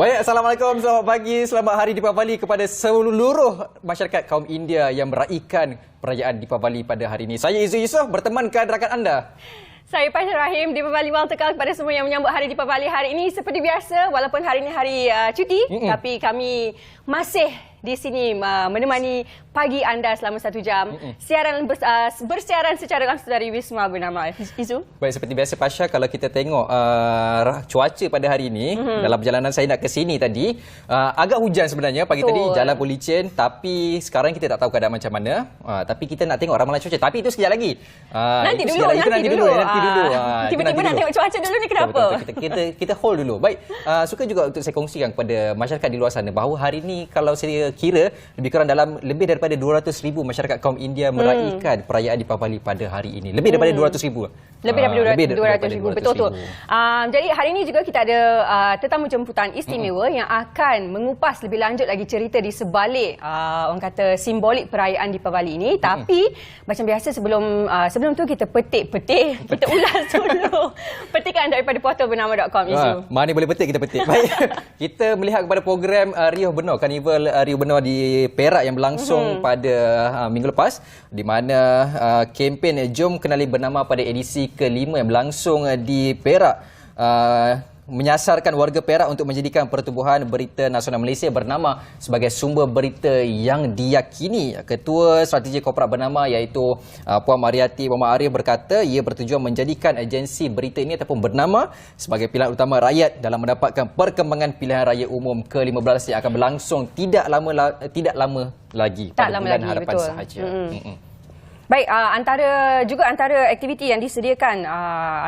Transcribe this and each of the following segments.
Baik, Assalamualaikum, selamat pagi, selamat Hari Deepavali kepada seluruh masyarakat kaum India yang meraihkan perayaan Deepavali pada hari ini. Saya Izu Yusof bertemankan rakan anda. Saya Paisha Rahim, Deepavali Wal Tekal kepada semua yang menyambut Hari Deepavali hari ini. Seperti biasa, walaupun hari ini hari cuti, tapi kami masih di sini menemani pagi anda selama 1 jam. Siaran bersiaran secara langsung dari Wisma bernama Izu. Baik, seperti biasa Pasha, kalau kita tengok cuaca pada hari ini, dalam perjalanan saya nak ke sini tadi, agak hujan sebenarnya pagi tadi, jalan pun licin, tapi sekarang kita tak tahu keadaan macam mana. Tapi kita nak tengok ramalan cuaca. Tapi itu sekejap lagi. Nanti dulu. Tiba-tiba nak tengok cuaca dulu ni kenapa? Betul. Kita hold dulu. Baik, suka juga untuk saya kongsikan kepada masyarakat di luar sana bahawa hari ini kalau saya kira lebih kurang dalam lebih daripada 200,000 masyarakat kaum India meraihkan perayaan Deepavali pada hari ini. Lebih daripada 200,000. Lebih daripada 200,000. Betul. Jadi hari ini juga kita ada tetamu jemputan istimewa yang akan mengupas lebih lanjut lagi cerita di sebalik orang kata simbolik perayaan Deepavali ini. Tapi macam biasa sebelum tu kita petik, kita ulas dulu petikan daripada portal bernama.com. Mana boleh petik, kita petik. Baik. Kita melihat kepada program Riuh Benar, Karnival Riuh Benar di Perak yang berlangsung pada minggu lepas, di mana kempen Jom Kenali Bernama pada edisi ke-5 yang berlangsung di Perak menyasarkan warga Perak untuk menjadikan Pertubuhan Berita Nasional Malaysia bernama sebagai sumber berita yang diyakini. Ketua Strategi Korporat bernama iaitu Puan Mariati Muhammad Arif berkata ia bertujuan menjadikan agensi berita ini ataupun bernama sebagai pilihan utama rakyat dalam mendapatkan perkembangan pilihan raya umum ke-15 yang akan berlangsung tidak lama lagi pada bulan harapan sahaja. Baik, antara aktiviti yang disediakan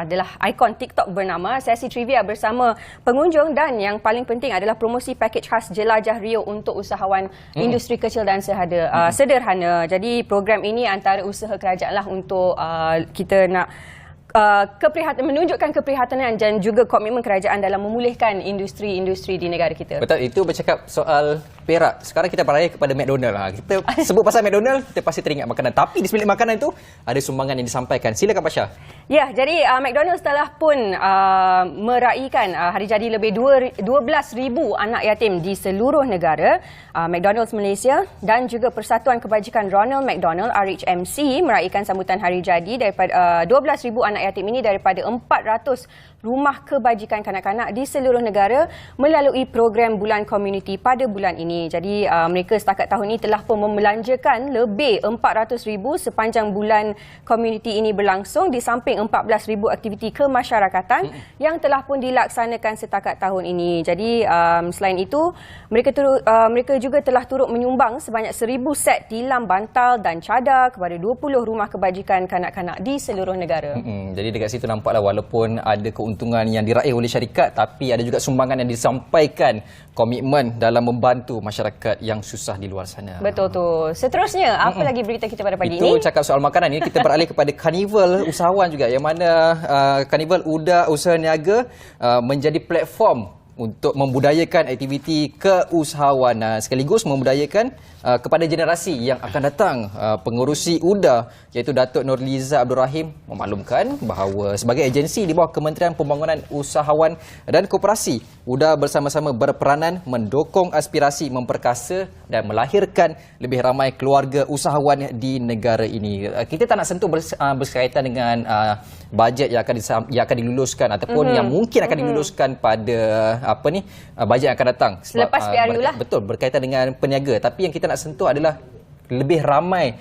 adalah ikon TikTok bernama, sesi trivia bersama pengunjung dan yang paling penting adalah promosi pakej khas Jelajah Riuh untuk usahawan industri kecil dan sederhana. Jadi program ini antara usaha kerajaan lah untuk kita nak menunjukkan keprihatinan dan juga komitmen kerajaan dalam memulihkan industri-industri di negara kita. Betul, itu bercakap soal Perak. Sekarang kita beralih kepada McDonald. Kita sebut pasal McDonald, kita pasti teringat makanan. Tapi di sebalik makanan itu ada sumbangan yang disampaikan. Silakan Pasha. Ya, jadi McDonald's telah pun meraihkan hari jadi lebih 12,000 anak yatim di seluruh negara. McDonald's Malaysia dan juga Persatuan Kebajikan Ronald McDonald RHMC meraihkan sambutan hari jadi daripada 12,000 anak yatim ini daripada 400 rumah kebajikan kanak-kanak di seluruh negara melalui program Bulan Komuniti pada bulan ini. Jadi mereka setakat tahun ini telah pun membelanjakan lebih 400,000 sepanjang bulan komuniti ini berlangsung, di samping 14,000 aktiviti kemasyarakatan yang telah pun dilaksanakan setakat tahun ini. Jadi selain itu mereka juga telah turut menyumbang sebanyak 1,000 set tilam bantal dan cadar kepada 20 rumah kebajikan kanak-kanak di seluruh negara. Jadi dekat situ nampaklah walaupun ada keuntungan yang diraih oleh syarikat, tapi ada juga sumbangan yang disampaikan, komitmen dalam membantu masyarakat yang susah di luar sana. Betul tu. Seterusnya, apa lagi berita kita pada pagi ini? Itu cakap soal makanan. Ini kita beralih kepada Karnival Usahawan juga, yang mana Karnival UDA Usaha Niaga menjadi platform untuk membudayakan aktiviti keusahawanan sekaligus membudayakan kepada generasi yang akan datang. Pengerusi UDA iaitu Datuk Nurliza Abdul Rahim memaklumkan bahawa sebagai agensi di bawah Kementerian Pembangunan Usahawan dan Koperasi, UDA bersama-sama berperanan mendukung aspirasi memperkasa dan melahirkan lebih ramai keluarga usahawan di negara ini. Kita tak nak sentuh berkaitan dengan bajet yang akan diluluskan ataupun yang mungkin akan diluluskan pada bajet yang akan datang selepas PRU lah. Betul, berkaitan dengan peniaga. Tapi yang kita nak sentuh adalah lebih ramai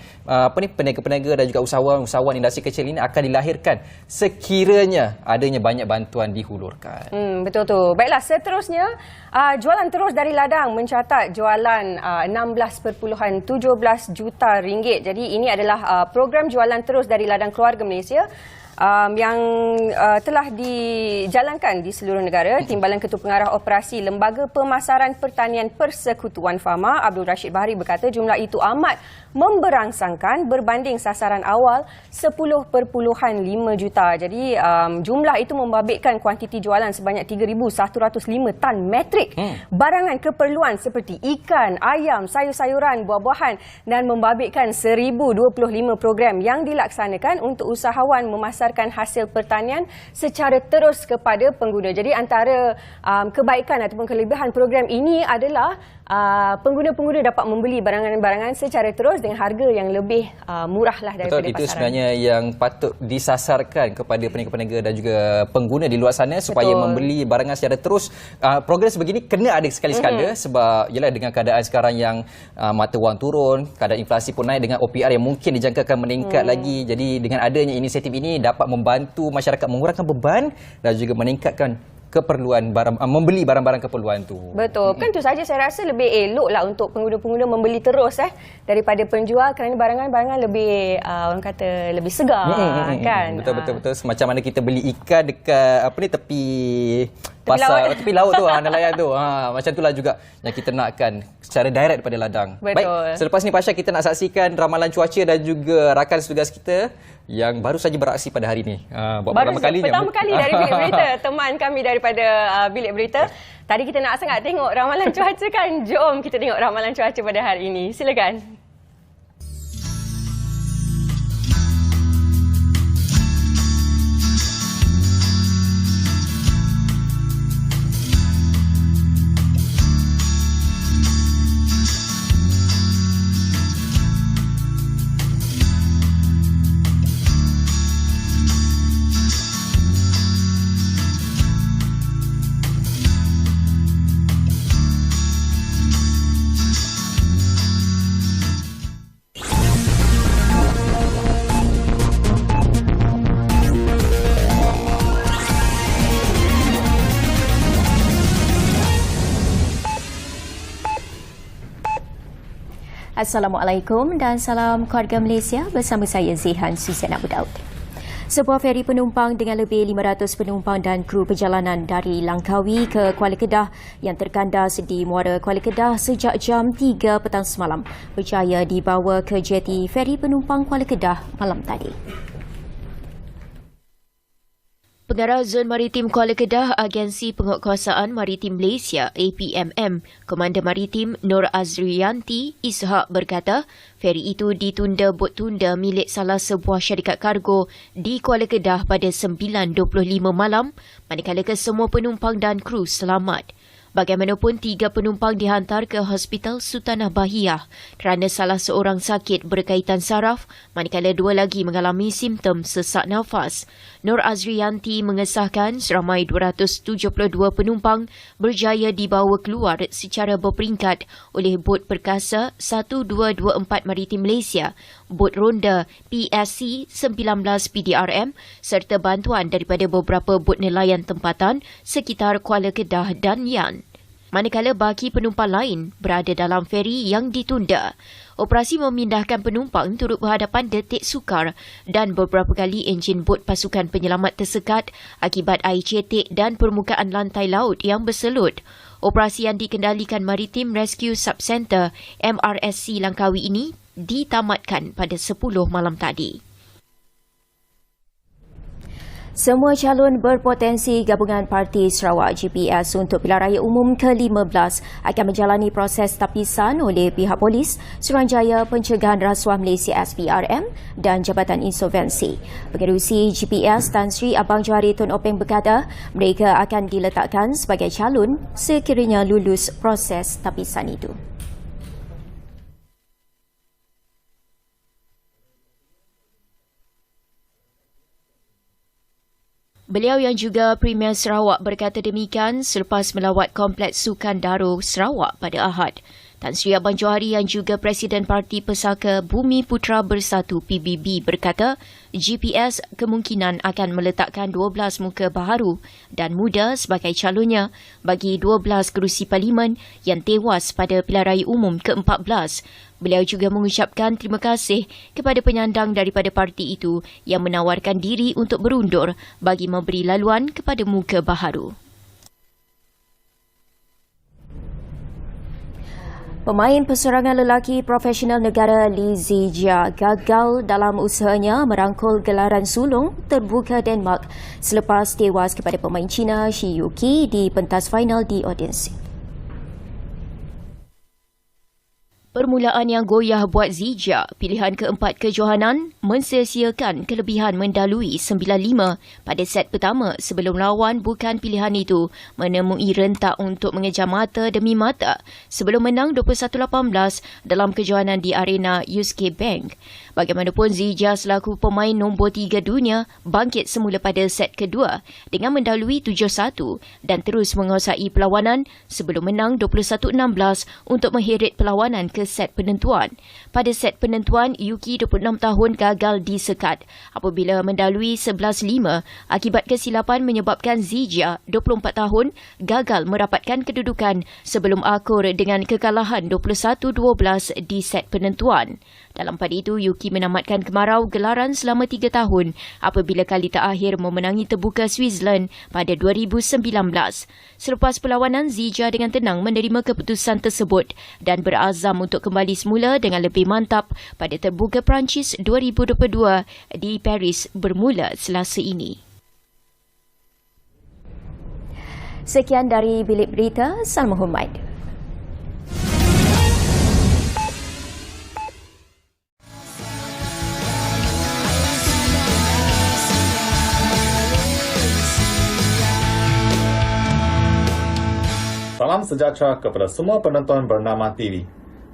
peniaga-peniaga dan juga usahawan industri kecil ini akan dilahirkan sekiranya adanya banyak bantuan dihulurkan. Betul tu. Baiklah, seterusnya jualan terus dari ladang mencatat jualan 16.17 juta ringgit. Jadi ini adalah program jualan terus dari ladang keluarga Malaysia yang telah dijalankan di seluruh negara. Timbalan Ketua Pengarah Operasi Lembaga Pemasaran Pertanian Persekutuan Fama Abdul Rashid Bahari berkata jumlah itu amat memberangsangkan berbanding sasaran awal 10.5 juta. Jadi jumlah itu membabitkan kuantiti jualan sebanyak 3,105 tan metrik barangan keperluan seperti ikan, ayam, sayur-sayuran, buah-buahan dan membabitkan 1,025 program yang dilaksanakan untuk usahawan memasarkan menawarkan hasil pertanian secara terus kepada pengguna. Jadi antara kebaikan ataupun kelebihan program ini adalah pengguna-pengguna dapat membeli barangan-barangan secara terus dengan harga yang lebih murah lah daripada pasaran. Itu pasaran. sebenarnya yang patut disasarkan kepada peniaga-peniaga dan juga pengguna di luar sana supaya membeli barangan secara terus. Progres begini kena ada sekali-sekala sebab ialah dengan keadaan sekarang yang mata wang turun, keadaan inflasi pun naik, dengan OPR yang mungkin dijangkakan meningkat lagi. Jadi dengan adanya inisiatif ini dapat membantu masyarakat mengurangkan beban dan juga meningkatkan keperluan membeli barang-barang keperluan tu. Betul. Kan tu saja saya rasa lebih eloklah untuk pengguna-pengguna membeli terus daripada penjual, kerana barangan-barangan lebih orang kata lebih segar kan. Betul. Macam mana kita beli ikan dekat tepi pasar, tepi laut tu, nelayan tu. Macam itulah juga yang kita nakkan secara direct daripada ladang. Betul. Baik, selepas ni Pasha, kita nak saksikan ramalan cuaca dan juga rakan tugas kita yang baru saja beraksi pada hari ini. Pertama kali dari Bilik Berita, teman kami daripada Bilik Berita. Tadi kita nak sangat tengok ramalan cuaca kan. Jom kita tengok ramalan cuaca pada hari ini. Silakan. Assalamualaikum dan salam keluarga Malaysia, bersama saya Zihan Susan Abu Daud. Sebuah feri penumpang dengan lebih 500 penumpang dan kru perjalanan dari Langkawi ke Kuala Kedah yang terkandas di Muara Kuala Kedah sejak jam 3 petang semalam berjaya dibawa ke jeti feri penumpang Kuala Kedah malam tadi. Pengarah Zon Maritim Kuala Kedah Agensi Penguatkuasaan Maritim Malaysia APMM, Komander Maritim Nur Azriyanti Ishak berkata, feri itu ditunda bot tunda milik salah sebuah syarikat kargo di Kuala Kedah pada 9.25 malam, manakala kesemua penumpang dan kru selamat. Bagaimanapun, 3 penumpang dihantar ke Hospital Sultanah Bahiyah kerana salah seorang sakit berkaitan saraf, manakala 2 lagi mengalami simptom sesak nafas. Nur Azriyanti mengesahkan seramai 272 penumpang berjaya dibawa keluar secara berperingkat oleh bot perkasa 1224 Maritim Malaysia, bot ronda PSC 19 PDRM serta bantuan daripada beberapa bot nelayan tempatan sekitar Kuala Kedah dan Yan. Manakala baki penumpang lain berada dalam feri yang ditunda. Operasi memindahkan penumpang turut berhadapan detik sukar dan beberapa kali enjin bot pasukan penyelamat tersekat akibat air cetek dan permukaan lantai laut yang berselut. Operasi yang dikendalikan Maritime Rescue Subcenter MRSC Langkawi ini ditamatkan pada 10 malam tadi. Semua calon berpotensi gabungan Parti Sarawak GPS untuk pilihan raya umum ke-15 akan menjalani proses tapisan oleh pihak polis, Suruhanjaya Pencegahan Rasuah Malaysia SPRM dan Jabatan Insolvensi. Pengerusi GPS Tan Sri Abang Johari Tun Openg berkata mereka akan diletakkan sebagai calon sekiranya lulus proses tapisan itu. Beliau yang juga Premier Sarawak berkata demikian selepas melawat Kompleks Sukan Daro Sarawak pada Ahad. Tan Sri Abang Johari yang juga Presiden Parti Pesaka Bumi Putra Bersatu PBB berkata GPS kemungkinan akan meletakkan 12 muka baharu dan muda sebagai calonnya bagi 12 kerusi parlimen yang tewas pada pilihan raya umum ke-14. Beliau juga mengucapkan terima kasih kepada penyandang daripada parti itu yang menawarkan diri untuk berundur bagi memberi laluan kepada muka baharu. Pemain perserangan lelaki profesional negara Lee Zijia gagal dalam usahanya merangkul gelaran sulung terbuka Denmark selepas tewas kepada pemain Cina Shi Yuqi di pentas final di audiensi. Permulaan yang goyah buat Zija, pilihan keempat kejohanan, mensia-siakan kelebihan mendalui 9-5 pada set pertama sebelum lawan bukan pilihan itu menemui rentak untuk mengejar mata demi mata sebelum menang 21-18 dalam kejohanan di arena USK Bank. Bagaimanapun, Zija selaku pemain nombor 3 dunia bangkit semula pada set kedua dengan mendalui 7-1 dan terus menguasai perlawanan sebelum menang 21-16 untuk mengheret perlawanan ke set penentuan. Pada set penentuan, Yuki 26 tahun gagal disekat apabila mendalui 11-5 akibat kesilapan menyebabkan Zija 24 tahun gagal merapatkan kedudukan sebelum akur dengan kekalahan 21-12 di set penentuan. Dalam pada itu, Yuki menamatkan kemarau gelaran selama 3 tahun apabila kali terakhir memenangi terbuka Switzerland pada 2019. Selepas perlawanan, Zija dengan tenang menerima keputusan tersebut dan berazam untuk kembali semula dengan lebih mantap pada terbuka Perancis 2022 di Paris bermula Selasa ini. Sekian dari Bilik Berita, Salma Humaid. Salam sejahtera kepada semua penonton Bernama TV.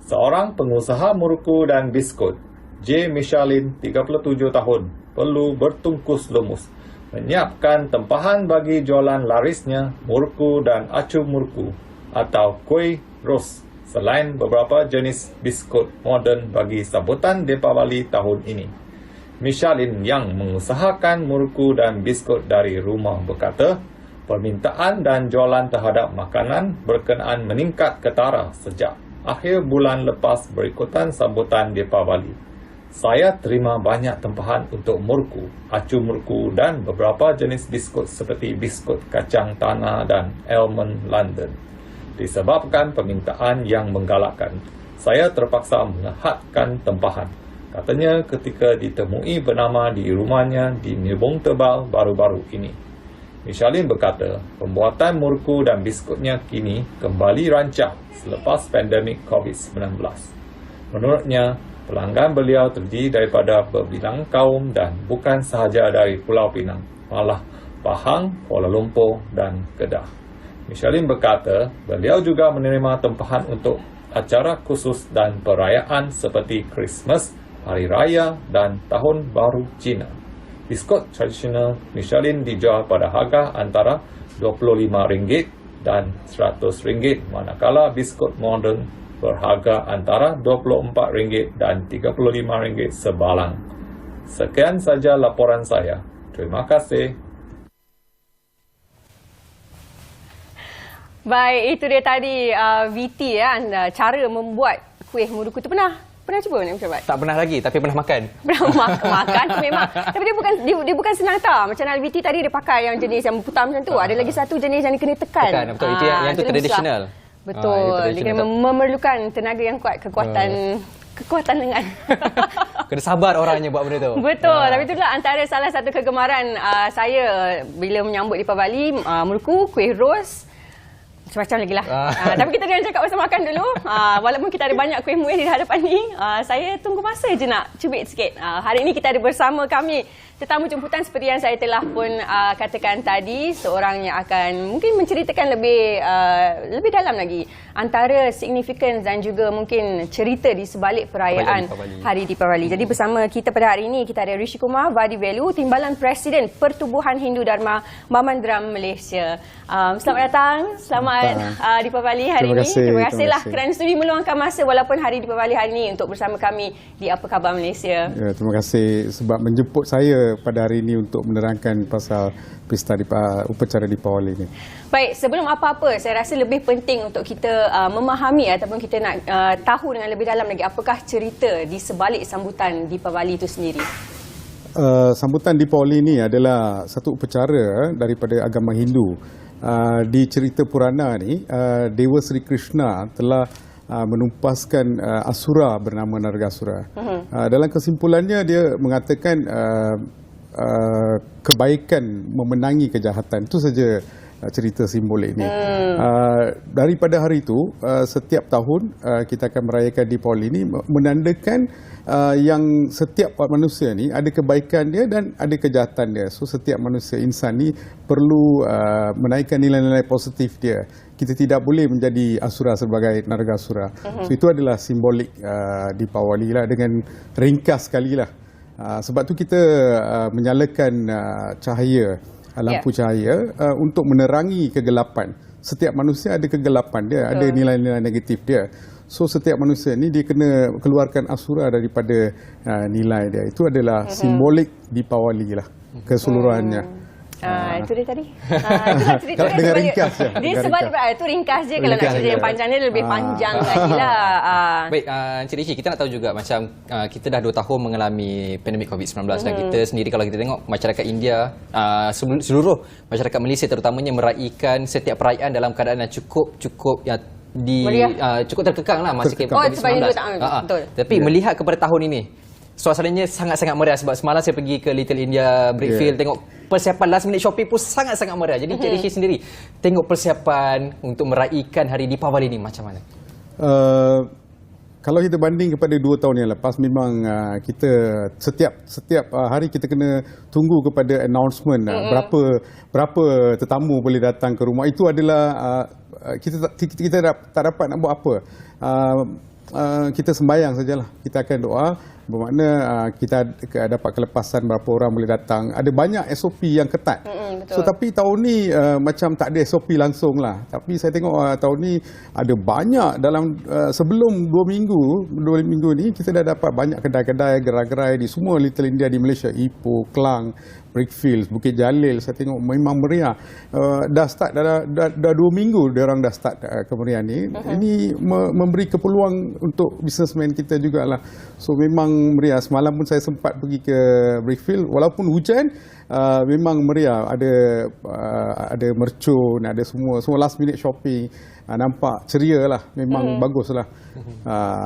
Seorang pengusaha murku dan biskut, J. Michelin, 37 tahun, perlu bertungkus lumus menyiapkan tempahan bagi jualan larisnya murku dan acu murku atau kuih ros selain beberapa jenis biskut moden bagi sambutan Deepavali tahun ini. Michelin yang mengusahakan murku dan biskut dari rumah berkata, permintaan dan jualan terhadap makanan berkenaan meningkat ketara sejak akhir bulan lepas berikutan sambutan Deepavali. Saya terima banyak tempahan untuk murku, acu murku dan beberapa jenis biskut seperti biskut kacang tanah dan almond London. Disebabkan permintaan yang menggalakkan, saya terpaksa menghadkan tempahan, katanya ketika ditemui bernama di rumahnya di Nibong Tebal baru-baru ini. Michelin berkata, pembuatan murku dan biskutnya kini kembali rancak selepas pandemik COVID-19. Menurutnya, pelanggan beliau terdiri daripada berbilang kaum dan bukan sahaja dari Pulau Pinang, malah Pahang, Kuala Lumpur dan Kedah. Michelin berkata, beliau juga menerima tempahan untuk acara khusus dan perayaan seperti Christmas, Hari Raya dan Tahun Baru Cina. Biskut tradisional Michelin dijual pada harga antara RM25 dan RM100, manakala biskut moden berharga antara RM24 dan RM35 sebalang. Sekian saja laporan saya. Terima kasih. Baik, itu dia tadi VT cara membuat kuih murku tu pernah cuba ni Macam Tak pernah lagi, tapi pernah makan. Pernah makan tu memang. Tapi dia bukan senang tak. Macam LVT tadi dia pakai yang jenis yang putar macam tu. Ada lagi satu jenis yang dia kena tekan. Betul. Itu yang tu tradisional. Betul. Dia kena memerlukan tenaga yang kuat, kekuatan lengan. Kena sabar orangnya buat benda tu. Betul. Tapi itulah antara salah satu kegemaran saya bila menyambut Deepavali, murku, kuih ros. Macam-macam lagi lah. Tapi kita jangan cakap pasal makan dulu. Walaupun kita ada banyak kuih muih di hadapan ni, saya tunggu masa je nak cubit sikit. Hari ini kita ada bersama kami tetamu jemputan seperti yang saya telah pun katakan tadi, seorang yang akan mungkin menceritakan lebih dalam lagi antara significance dan juga mungkin cerita di sebalik perayaan Hari Deepavali. Jadi bersama kita pada hari ini kita ada Rishi Kumar Vadivelu, Timbalan Presiden Pertubuhan Hindu Dharma Mamandram Malaysia. Selamat datang, selamat Deepavali hari ini. Terima kasihlah kerana sudi meluangkan masa walaupun hari Deepavali hari ini untuk bersama kami di Apa Khabar Malaysia. Ya, terima kasih sebab menjemput saya pada hari ini untuk menerangkan pasal pesta upacara Deepavali ini. Baik, sebelum apa-apa saya rasa lebih penting untuk kita memahami ataupun kita nak tahu dengan lebih dalam lagi apakah cerita di sebalik sambutan Deepavali itu sendiri. Sambutan Deepavali ini adalah satu upacara daripada agama Hindu. Di cerita Purana ni, Dewa Sri Krishna telah menumpaskan Asura bernama Nargasura. Dalam kesimpulannya dia mengatakan kebaikan memenangi kejahatan. Itu saja cerita simbolik ni. Daripada hari itu, setiap tahun kita akan merayakan Deepavali ini menandakan yang setiap manusia ni ada kebaikan dia dan ada kejahatan dia. So setiap manusia insan ni perlu menaikkan nilai-nilai positif dia. Kita tidak boleh menjadi asura sebagai nargasura. So itu adalah simbolik Deepavali lah, dengan ringkas sekali lah. Sebab tu kita menyalakan cahaya, lampu cahaya untuk menerangi kegelapan. Setiap manusia ada kegelapan dia, ada nilai-nilai negatif dia. So setiap manusia ni dia kena keluarkan asura daripada nilai dia. Itu adalah simbolik Deepavali lah keseluruhannya. Itu dia tadi. Itulah cerita Kalau dia dengan sebalik- ringkas je, Dia dengan sebab ringkas. itu ringkas je. Kalau nak Ringkas cerita je. yang panjang dia lebih panjang lagi lah. Baik, Encik Rishi, kita nak tahu juga macam kita dah 2 tahun mengalami pandemik COVID-19 dan kita sendiri kalau kita tengok masyarakat India, seluruh masyarakat Malaysia terutamanya meraihkan setiap perayaan dalam keadaan yang cukup cukup terkekang lah masa Terkekang. COVID-19. Sebab Hindu tak, betul. Tapi melihat kepada tahun ini, suasananya sangat-sangat meriah sebab semalam saya pergi ke Little India Brickfield tengok persiapan last minute shopping pun sangat-sangat meriah. Jadi Encik Rishi sendiri tengok persiapan untuk meraihkan hari Deepavali ni macam mana? Kalau kita banding kepada 2 tahun yang lepas, memang kita setiap hari kita kena tunggu kepada announcement berapa tetamu boleh datang ke rumah. Itu adalah kita tak dapat nak buat apa. Kita sembahyang sajalah. Kita akan doa, bermakna kita dapat kelepasan berapa orang boleh datang. Ada banyak SOP yang ketat. So tapi tahun ni macam tak ada SOP langsung lah. Tapi saya tengok tahun ni ada banyak dalam sebelum 2 minggu ni kita dah dapat banyak kedai-kedai, gerai-gerai di semua Little India di Malaysia, Ipoh, Klang, Brickfields, Bukit Jalil. Saya tengok memang meriah. Dah start dah 2 minggu dia orang dah start kemeriahan ni. Ini memberi kepeluang untuk businessman kita jugalah. So memang meriah. Semalam pun saya sempat pergi ke Brickfield walaupun hujan, memang meriah. Ada mercun, ada semua last minute shopping. Nampak ceria lah. Memang bagus lah.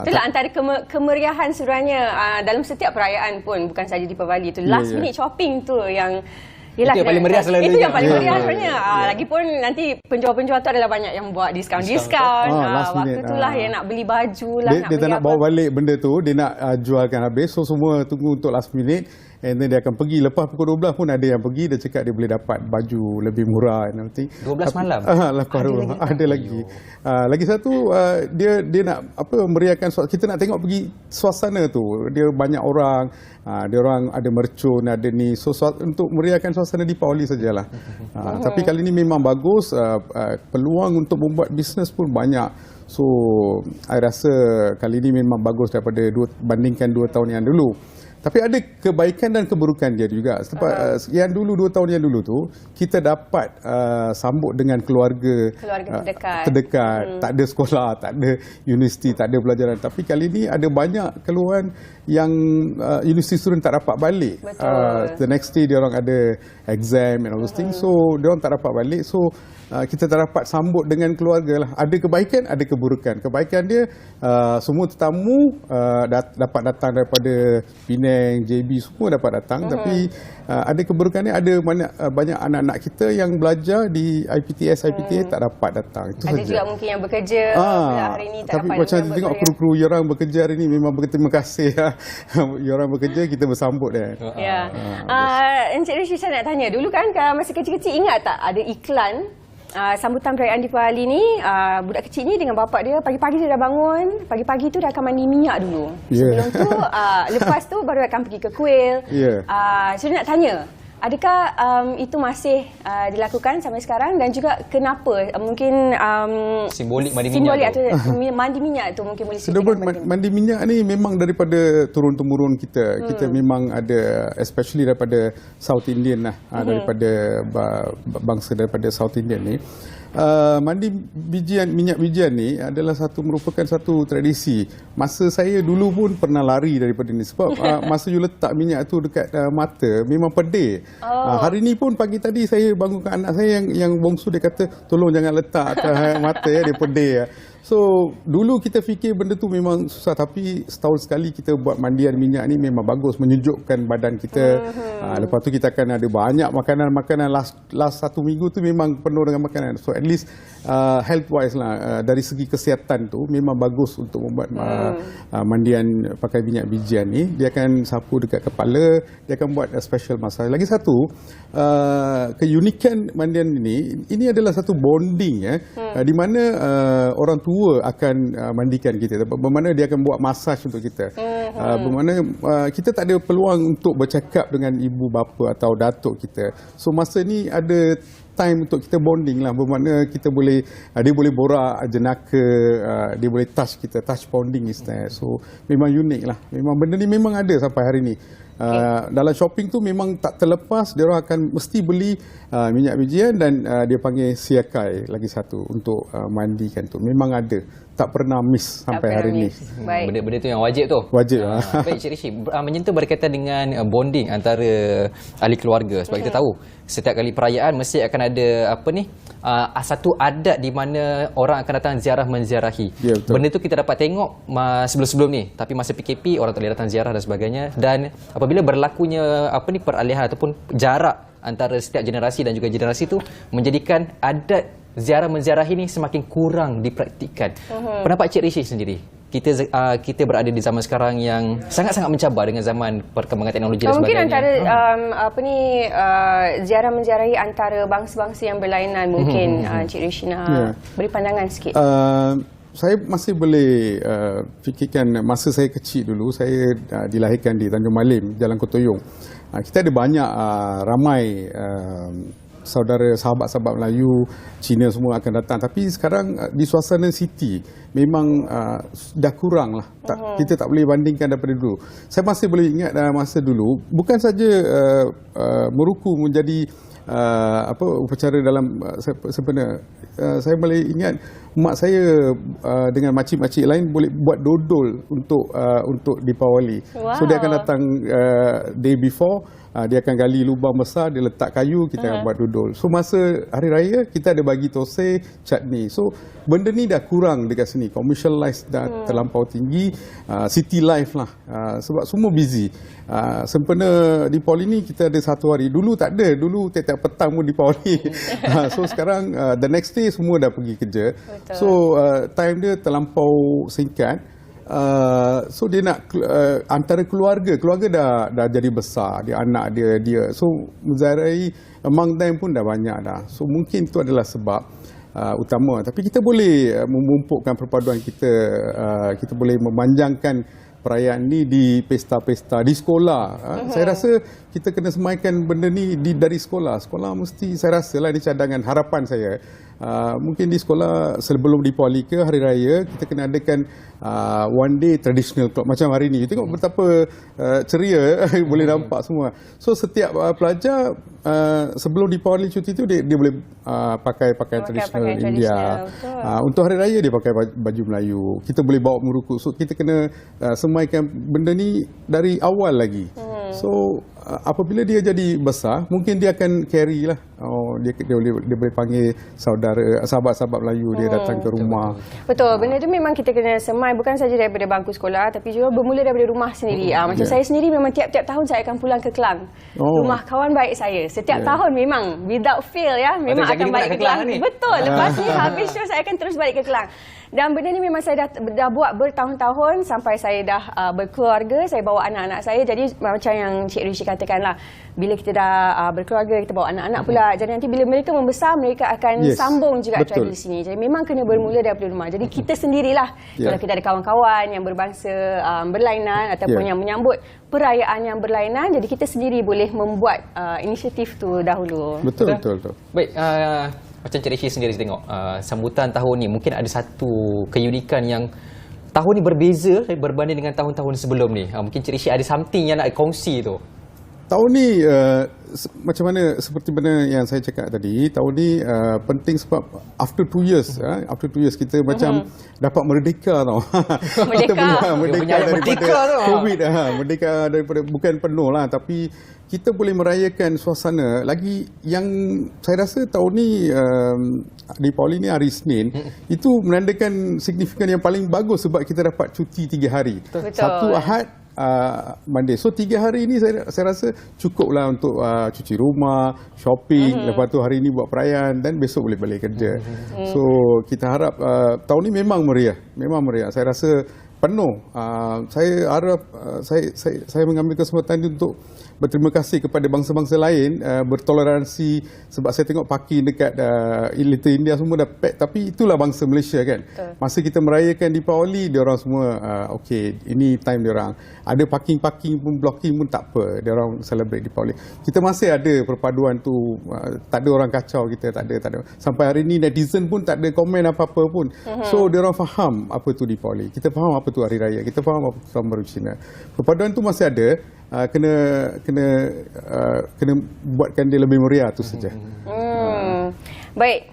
Itulah antara kemeriahan sebenarnya dalam setiap perayaan pun, bukan saja Deepavali tu. Last minute shopping tu yang yelah, Itu yang paling meriah selalu Itu yang juga. paling meriah Ya, sebenarnya. Lagipun nanti penjual-penjual tu adalah banyak yang buat diskaun. Last Waktu minute. tu lah yang nak beli baju lah. Dia tak nak bawa balik benda tu, dia nak jualkan habis. So semua tunggu untuk last minute. And then dia akan pergi. Lepas pukul 12 pun ada yang pergi. Dia cakap dia boleh dapat baju lebih murah. 12 malam? Lepas ada lagi. Lagi satu, dia nak meriahkan. Kita nak tengok pergi suasana tu. Dia banyak orang. Dia orang ada mercun, ada ni. So untuk meriahkan suasana Deepavali sajalah. Tapi kali ni memang bagus. Peluang untuk membuat bisnes pun banyak. So saya rasa kali ni memang bagus daripada bandingkan 2 tahun yang dulu. Tapi ada kebaikan dan keburukan dia juga. Sebab yang dulu 2 tahun yang dulu tu kita dapat sambut dengan keluarga terdekat. Tak ada sekolah, tak ada universiti, tak ada pelajaran. Tapi kali ni ada banyak keluhan yang universiti student tak dapat balik. The next day dia orang ada exam and all those things. So dia orang tak dapat balik. So kita tak dapat sambut dengan keluarga lah. Ada kebaikan, ada keburukan. Kebaikan dia semua tetamu dapat datang daripada Penang, JB, semua dapat datang. Tapi ada keburukannya, ada banyak anak-anak kita yang belajar di IPTS, IPTA tak dapat datang. Itu ada saja. juga mungkin yang bekerja hari ni tak tapi dapat. macam kita tengok kru-kru orang bekerja hari ni memang berterima kasih. Orang bekerja kita bersambut dia. Ya. Encik Rishi, saya nak tanya. Dulu kan masa kecil-kecil ingat tak ada iklan sambutan perayaan Deepavali ni, budak kecil ni dengan bapak dia pagi-pagi dia dah bangun, pagi-pagi tu dah akan mandi minyak dulu. Sebelum tu lepas tu baru akan pergi ke kuil. Saya nak tanya, adakah itu masih dilakukan sampai sekarang dan juga kenapa? Mungkin Simbolik mandi minyak atau mandi minyak tu mungkin boleh Sedangkan ceritakan. mandi minyak ni memang daripada turun-temurun kita. Kita memang ada, especially daripada South Indian lah. Daripada bangsa daripada South Indian ni. Mandi minyak bijian ni adalah merupakan satu tradisi. Masa saya dulu pun pernah lari daripada ni. Sebab masa you letak minyak tu dekat mata, memang pedih. Hari ni pun pagi tadi saya bangunkan anak saya yang bongsu, dia kata tolong jangan letak atas mata ya, dia pedih. So dulu kita fikir benda tu memang susah, tapi setahun sekali kita buat mandian minyak ni memang bagus, menyejukkan badan kita. Lepas tu kita akan ada banyak makanan-makanan last satu minggu tu memang penuh dengan makanan. So at least health wise lah, dari segi kesihatan tu memang bagus untuk membuat mandian pakai minyak bijian ni. Dia akan sapu dekat kepala, dia akan buat special massage. Lagi satu keunikan mandian ini adalah satu bonding di mana orang tua akan mandikan kita, bermakna dia akan buat massage untuk kita. Bermakna kita tak ada peluang untuk bercakap dengan ibu bapa atau datuk kita. So masa ni ada time untuk kita bonding lah, bermakna kita boleh dia boleh borak jenaka, dia boleh touch kita, touch bonding is there. So memang unik lah, memang benda ni memang ada sampai hari ni. Dalam shopping tu memang tak terlepas, dia orang akan mesti beli minyak bijian dan dia panggil siakai lagi satu untuk mandikan tu. Memang ada, tak pernah miss sampai hari ni. Benda-benda tu yang wajib tu. Wajib. Baik Cik Rishi, menyentuh berkaitan dengan bonding antara ahli keluarga, sebab kita tahu setiap kali perayaan mesti akan ada satu adat di mana orang akan datang ziarah menziarahi. Ya, betul. Benda tu kita dapat tengok sebelum-sebelum ni, tapi masa PKP orang tak boleh datang ziarah dan sebagainya, dan apabila berlakunya peralihan ataupun jarak antara setiap generasi dan juga generasi tu menjadikan adat ziarah menziarahi ni semakin kurang dipraktikkan. Pendapat Cik Rishi sendiri, kita berada di zaman sekarang yang sangat-sangat mencabar dengan zaman perkembangan teknologi dan mungkin sebagainya. Antara ziarah menziarahi antara bangsa-bangsa yang berlainan, mungkin Cik Rishi nak beri pandangan sikit. Saya masih boleh fikirkan masa saya kecil dulu, saya dilahirkan di Tanjung Malim, Jalan Kotoyong. Kita ada banyak ramai saudara, sahabat-sahabat Melayu, Cina semua akan datang. Tapi sekarang di suasana city memang dah kurang lah. Kita tak boleh bandingkan daripada dulu. Saya masih boleh ingat masa dulu, bukan saja meruku menjadi upacara dalam sebenarnya. Saya boleh ingat mak saya dengan makcik-makcik lain boleh buat dodol untuk Deepawali. So dia akan datang day before, dia akan gali lubang besar, dia letak kayu, kita akan buat dodol. So masa hari raya kita ada bagi tosai, chutney. So benda ni dah kurang dekat sini, commercialized dah terlampau tinggi, city life lah, sebab semua busy. Sempena Deepawali ni kita ada satu hari, dulu tak ada, dulu tiap-tiap petang pun Deepawali. So sekarang the next day semua dah pergi kerja. Betul. So time dia terlampau singkat. So dia nak antara keluarga dah jadi besar, dia anak dia. So menziarahi among them pun dah banyak dah. So mungkin itu adalah sebab utama. Tapi kita boleh memumpukkan perpaduan kita, kita boleh memanjangkan perayaan ni di pesta-pesta di sekolah. Saya rasa kita kena semaikan benda ni dari sekolah. Sekolah mesti, saya rasa lah, ini cadangan harapan saya. Mungkin di sekolah sebelum Deepawali ke hari raya kita kena adakan one day traditional club macam hari ni. Tengok betapa ceria boleh nampak semua. So setiap pelajar sebelum Deepawali cuti tu dia boleh pakai tradisional India. Untuk hari raya dia pakai baju Melayu. Kita boleh bawa meruku. So kita kena semaikan benda ni dari awal lagi. So apabila dia jadi besar, mungkin dia akan carry lah. Dia boleh panggil sahabat-sahabat Melayu dia datang ke rumah. Betul, benda tu memang kita kena semai, bukan saja daripada bangku sekolah, tapi juga bermula daripada rumah sendiri. Macam saya sendiri memang tiap-tiap tahun saya akan pulang ke Kelang. Rumah kawan baik saya. Setiap tahun memang without fail memang akan balik ke Kelang. Betul, lepas ni habis show saya akan terus balik ke Kelang. Dan benda ni memang saya dah buat bertahun-tahun sampai saya dah berkeluarga, saya bawa anak-anak saya. Jadi macam yang Cik Rishi katakan lah, bila kita dah berkeluarga, kita bawa anak-anak pula. Jadi nanti bila mereka membesar, mereka akan sambung juga tradisi ni. Jadi memang kena bermula daripada rumah. Jadi kita sendirilah, kalau kita ada kawan-kawan yang berbangsa berlainan ataupun yang menyambut perayaan yang berlainan, jadi kita sendiri boleh membuat inisiatif tu dahulu. Betul. Baik, macam Cik Rishi sendiri tengok sambutan tahun ni mungkin ada satu keunikan yang tahun ni berbeza berbanding dengan tahun-tahun sebelum ni. Mungkin Cik Rishi ada something yang nak kongsi tu. Tahun ni macam mana seperti mana yang saya cakap tadi, tahun ni penting sebab after 2 years kita macam dapat merdeka tau. Merdeka. Merdeka daripada merdeka tau. COVID, merdeka daripada bukan penuh lah, tapi kita boleh merayakan suasana. Lagi yang saya rasa tahun ni Deepavali ni hari Isnin, itu menandakan signifikan yang paling bagus sebab kita dapat cuti 3 hari. Betul. Sabtu, Ahad, Monday. So 3 hari ni saya rasa cukuplah untuk cuci rumah, shopping, lepas tu hari ni buat perayaan dan besok boleh balik kerja. So kita harap tahun ni memang meriah. Saya rasa penuh. Saya harap saya mengambil kesempatan ini untuk berterima kasih kepada bangsa-bangsa lain bertoleransi, sebab saya tengok parking dekat Little India semua dah pack, tapi itulah bangsa Malaysia kan. Betul. Masa kita merayakan Deepavali, diorang semua okey, ini time diorang. Ada parking pun, blocking pun tak apa, diorang celebrate Deepavali. Kita masih ada perpaduan tu, tak ada orang kacau kita, tak ada. Sampai hari ni netizen pun tak ada komen apa-apa pun. So diorang faham apa tu Deepavali. Kita faham apa tu hari raya. Kita faham apa tu Tahun Baru Cina. Perpaduan tu masih ada. Kena buatkan dia lebih meriah tu saja. Baik,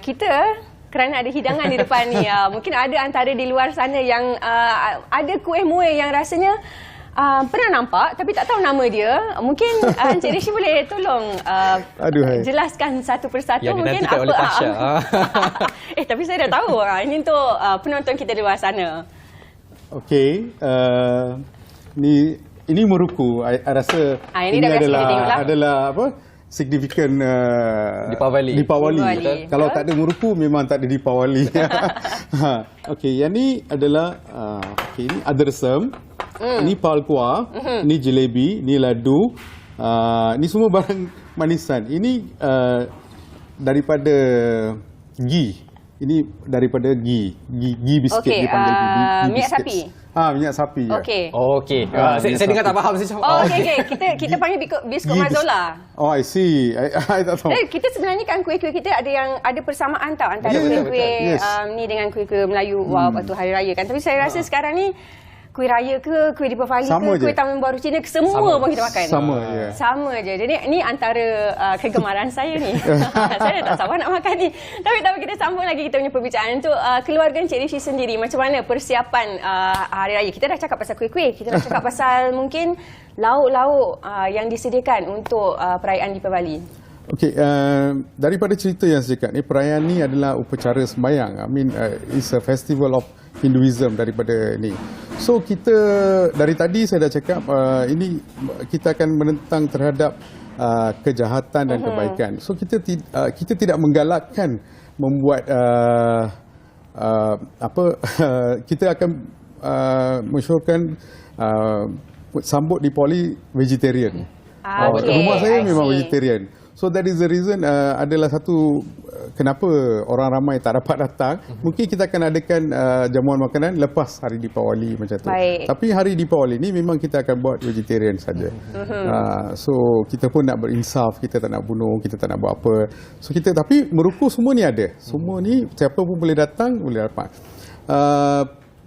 kita kerana ada hidangan di depan ni, mungkin ada antara di luar sana yang ada kuih muih yang rasanya pernah nampak tapi tak tahu nama dia. Mungkin Encik Rishi boleh tolong jelaskan satu persatu yang mungkin dinantikan oleh Tasha. Tapi saya dah tahu ini untuk penonton kita di luar sana. Okey, ini muruku. I rasa ini dah biasa kita tengoklah. adalah apa? Signifikan Deepavali. Kalau tak ada muruku memang tak ada Deepavali. Okey, yang ni adalah ini adersam, ini palkwa, ini jelebi, ini ladu. Ini semua barang manisan. Ini daripada ghee. Ini daripada ghee biscuit, Okey, dipanggil ghee minyak biscuits. sapi. Minyak sapi. Ya. Okey. Okey. Saya dengar tak faham. Okey. Kita panggil biskut Mazola. Oh, I see. I tak tahu. Kita sebenarnya kan kuih-kuih kita ada persamaan tau antara Yeah, kuih-kuih yes. ni dengan kuih-kuih Melayu waktu hari raya kan. Tapi saya rasa sekarang ni kuih raya ke, kuih Deepavali Sama ke, kuih je. Tahun Baru Cina ke, semua pun kita makan. Sama je. Jadi ni antara kegemaran saya ni. Saya tak sabar nak makan ni. Tapi kita sambung lagi kita punya perbicaraan untuk keluarga Encik Rishi sendiri. Macam mana persiapan hari raya? Kita dah cakap pasal kuih-kuih. Kita dah cakap pasal mungkin lauk-lauk yang disediakan untuk perayaan Deepavali. Okey, daripada cerita yang saya cakap ni, perayaan ni adalah upacara sembahyang. I mean, it's a festival of Hinduism daripada ni. So kita dari tadi saya dah cakap ini kita akan menentang terhadap kejahatan dan kebaikan. So kita tidak menggalakkan membuat kita akan mensyorkan sambut Deepavali vegetarian. Rumah saya memang vegetarian. So that is the reason adalah satu kenapa orang ramai tak dapat datang. Mungkin kita akan adakan jamuan makanan lepas hari Deepavali macam tu. Baik. Tapi hari Deepavali ni memang kita akan buat vegetarian saja. So kita pun nak berinsaf, kita tak nak bunuh, kita tak nak buat apa. So tapi meruku semua ni ada. Semua ni siapa pun boleh datang, boleh dapat.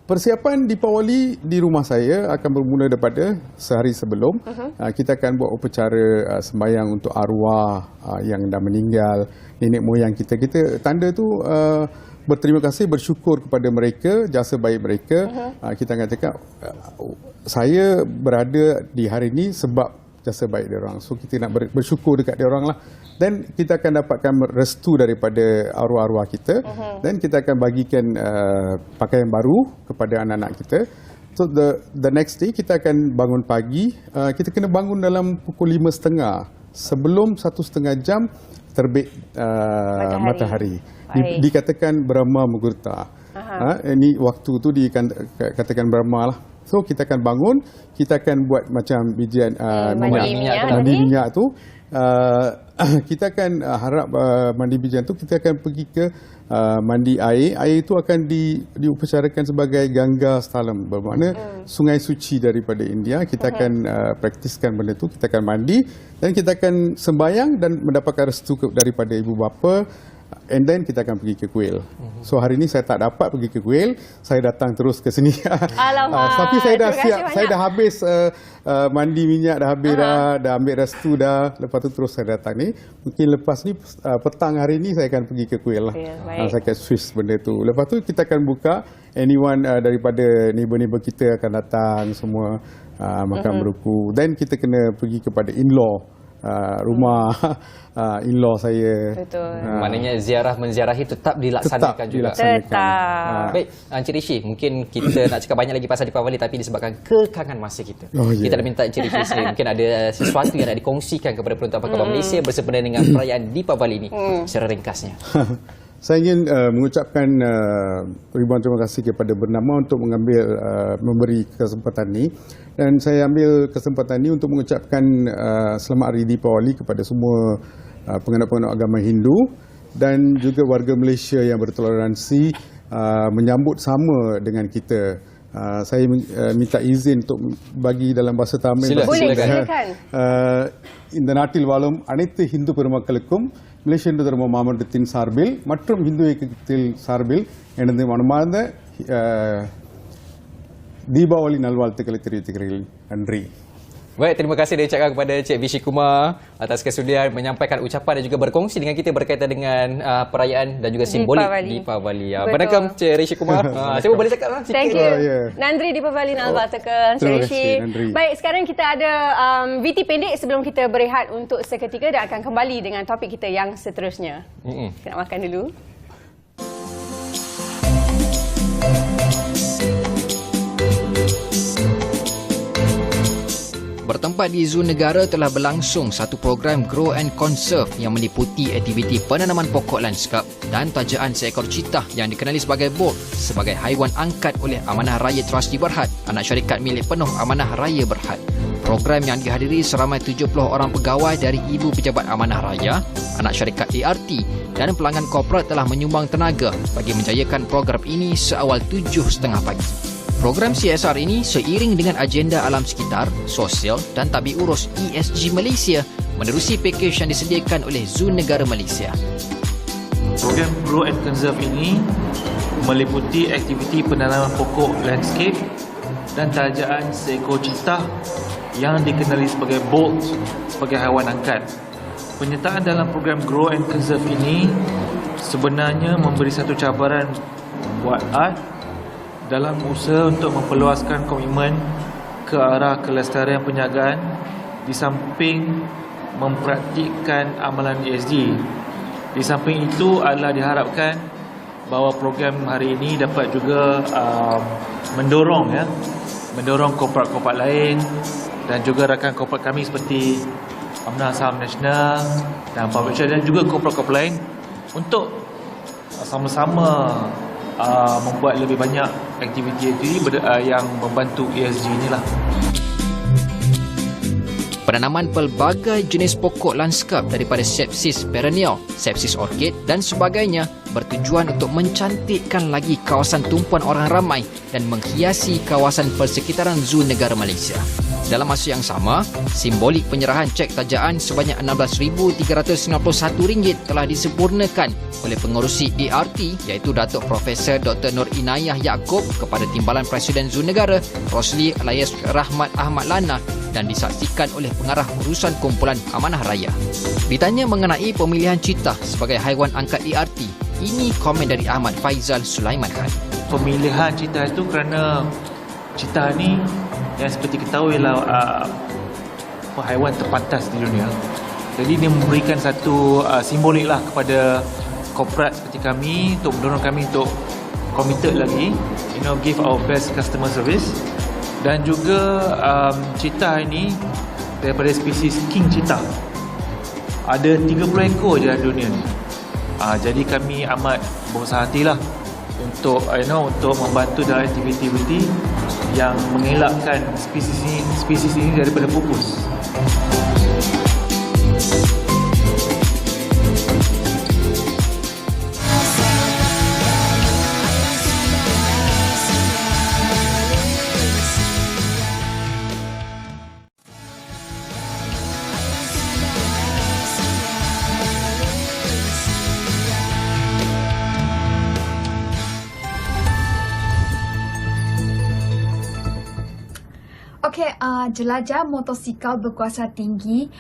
Persiapan Deepavali di rumah saya akan bermula daripada sehari sebelum. Kita akan buat upacara sembahyang untuk arwah yang dah meninggal, nenek moyang kita. Tanda tu berterima kasih, bersyukur kepada mereka, jasa baik mereka. Kita akan cakap, saya berada di hari ini sebab jasa baik diorang. So kita nak bersyukur dekat diorang lah. Dan kita akan dapatkan restu daripada arwah-arwah kita. Dan kita akan bagikan pakaian baru kepada anak-anak kita. So the next day kita akan bangun pagi. Kita kena bangun dalam pukul 5.30 sebelum 1.5 jam terbit matahari. Dikatakan Brahma Muhurta. Ini waktu tu dikatakan Brahma lah. So kita akan bangun, kita akan buat macam bijian mandi minyak tu. Kita akan harap mandi bijian tu, kita akan pergi ke mandi air. Air itu akan diupacarakan sebagai Ganga Sthalam, bermakna sungai suci daripada India. Kita akan praktiskan benda tu, kita akan mandi dan kita akan sembahyang dan mendapatkan restu daripada ibu bapa and then kita akan pergi ke kuil. So hari ini saya tak dapat pergi ke kuil, saya datang terus ke sini. Alamak, Tapi saya dah terima kasih siap, saya banyak. dah habis mandi minyak, dah habis dah ambil restu dah. Lepas tu terus saya datang ni. Mungkin lepas ni petang hari ni saya akan pergi ke kuil lah. Baik. Saya akan Swiss benda tu. Lepas tu kita akan buka anyone daripada neighbor-neighbor kita akan datang semua makan beruku. Then kita kena pergi kepada in-law. Rumah in-law saya. Betul. Maknanya menziarahi tetap dilaksanakan juga. Tetap. Baik, Encik Rishi, mungkin kita nak cakap banyak lagi pasal Deepavali tapi disebabkan kekangan masa kita. Kita dah minta Encik Rishi sendiri mungkin ada sesuatu yang nak dikongsikan kepada penonton Apa Khabar Malaysia bersempena dengan perayaan Deepavali ini secara ringkasnya. Saya ingin mengucapkan ribuan terima kasih kepada Bernama untuk memberi kesempatan ini, dan saya ambil kesempatan ini untuk mengucapkan selamat Hari Deepavali kepada semua penganut-penganut agama Hindu dan juga warga Malaysia yang bertoleransi menyambut sama dengan kita. Saya minta izin untuk bagi dalam bahasa Tamil. Boleh, silakan. இந்த நாட்டில் வாழும் அனைத்து இந்து பெருமக்களுக்கும் மலேசிய இந்து தர்ம மாமன்றத்தின் சார்பில் மற்றும் இந்து இயக்கத்தில் சார்பில் எனது மனமார்ந்த தீபாவளி நல்வாழ்த்துக்களை தெரிவித்துக்கிறேன். நன்றி. Baik, terima kasih diucapkan kepada Encik Vishy Kumar atas kesudian menyampaikan ucapan dan juga berkongsi dengan kita berkaitan dengan perayaan dan juga simbolik Deepavali. Benarkah Encik Vishy Kumar? Saya boleh cakap sikit. Thank you. Nandri Deepavali Nalvataka, Encik Rishi. Baik, sekarang kita ada VT pendek sebelum kita berehat untuk seketika dan akan kembali dengan topik kita yang seterusnya. Kita nak makan dulu. Bertempat di Zoo Negara telah berlangsung satu program Grow and Conserve yang meliputi aktiviti penanaman pokok lanskap dan tajaan seekor citah yang dikenali sebagai Bolt sebagai haiwan angkat oleh Amanah Raya Trustee Berhad, anak syarikat milik penuh Amanah Raya Berhad. Program yang dihadiri seramai 70 orang pegawai dari ibu pejabat Amanah Raya, anak syarikat ART dan pelanggan korporat telah menyumbang tenaga bagi menjayakan program ini seawal 7.30 pagi. Program CSR ini seiring dengan agenda alam sekitar, sosial dan tabik urus ESG Malaysia menerusi pakej yang disediakan oleh Zoo Negara Malaysia. Program Grow and Conserve ini meliputi aktiviti penanaman pokok landscape dan tajaan seekor citah yang dikenali sebagai Bolt sebagai haiwan angkat. Penyertaan dalam program Grow and Conserve ini sebenarnya memberi satu cabaran buat art dalam usaha untuk memperluaskan komitmen ke arah kelestarian penjagaan di samping mempraktikkan amalan ESG. Di samping itu adalah diharapkan bahawa program hari ini dapat juga mendorong korporat-korporat lain dan juga rakan korporat kami seperti Amanah Saham Nasional dan Public dan juga korporat-korporat lain untuk sama-sama membuat lebih banyak aktiviti yang membantu ESG inilah. Penanaman pelbagai jenis pokok lanskap daripada Sepsis perennial, Sepsis orchid dan sebagainya bertujuan untuk mencantikkan lagi kawasan tumpuan orang ramai dan menghiasi kawasan persekitaran Zoo Negara Malaysia. Dalam masa yang sama, simbolik penyerahan cek tajaan sebanyak RM16,391 telah disempurnakan oleh pengerusi ART iaitu Datuk Profesor Dr. Nur Inayah Yaakob kepada Timbalan Presiden Zoo Negara Rosli Alias Rahmat Ahmad Lana dan disaksikan oleh pengarah urusan kumpulan Amanah Raya. Ditanya mengenai pemilihan citah sebagai haiwan angkat ART, ini komen dari Ahmad Faizal Sulaiman Khan. Pemilihan citah itu kerana citah ni yang seperti ketahui lah haiwan terpantas di dunia. Jadi dia memberikan satu simbolik lah kepada korporat seperti kami untuk mendorong kami untuk committed lagi, give our best customer service. Dan juga citah ini daripada spesies king citah. Ada 30 ekor je dalam dunia ni. Jadi kami amat berusaha hatilah untuk untuk membantu dalam aktiviti-aktiviti yang mengelakkan spesies ini daripada pupus. Okey, jelajah motosikal berkuasa tinggi